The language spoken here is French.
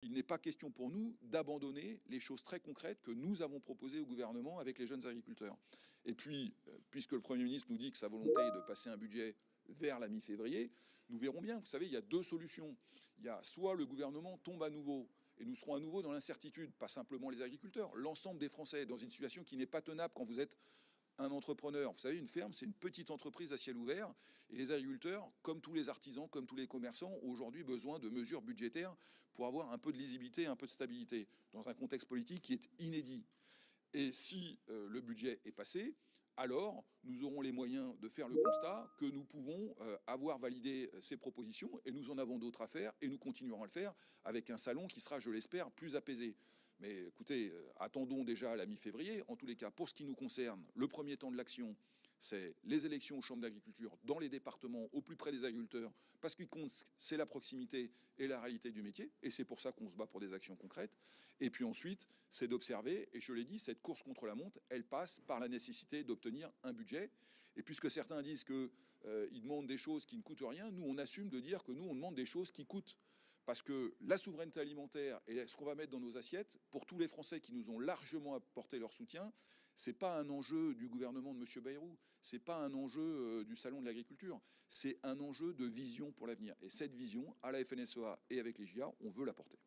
Il n'est pas question pour nous d'abandonner les choses très concrètes que nous avons proposées au gouvernement avec les jeunes agriculteurs. Et puis, puisque le Premier ministre nous dit que sa volonté est de passer un budget vers la mi-février, nous verrons bien. Vous savez, il y a deux solutions. Il y a soit le gouvernement tombe à nouveau et nous serons à nouveau dans l'incertitude, pas simplement les agriculteurs, l'ensemble des Français, dans une situation qui n'est pas tenable quand vous êtes un entrepreneur. Vous savez, une ferme, c'est une petite entreprise à ciel ouvert. Et les agriculteurs, comme tous les artisans, comme tous les commerçants, ont aujourd'hui besoin de mesures budgétaires pour avoir un peu de lisibilité, un peu de stabilité, dans un contexte politique qui est inédit. Et si le budget est passé, alors nous aurons les moyens de faire le constat que nous pouvons avoir validé ces propositions, et nous en avons d'autres à faire, et nous continuerons à le faire avec un salon qui sera, je l'espère, plus apaisé. Mais écoutez, attendons déjà à la mi-février. En tous les cas, pour ce qui nous concerne, le premier temps de l'action, c'est les élections aux chambres d'agriculture dans les départements, au plus près des agriculteurs, parce qu'il compte, c'est la proximité et la réalité du métier, et c'est pour ça qu'on se bat pour des actions concrètes. Et puis ensuite, c'est d'observer, et je l'ai dit, cette course contre la montre, elle passe par la nécessité d'obtenir un budget. Et puisque certains disent qu'ils demandent des choses qui ne coûtent rien, nous, on assume de dire que nous, on demande des choses qui coûtent. Parce que la souveraineté alimentaire et ce qu'on va mettre dans nos assiettes, pour tous les Français qui nous ont largement apporté leur soutien, c'est pas un enjeu du gouvernement de M. Bayrou, c'est pas un enjeu du salon de l'agriculture, c'est un enjeu de vision pour l'avenir. Et cette vision, à la FNSEA et avec les JA, on veut la porter.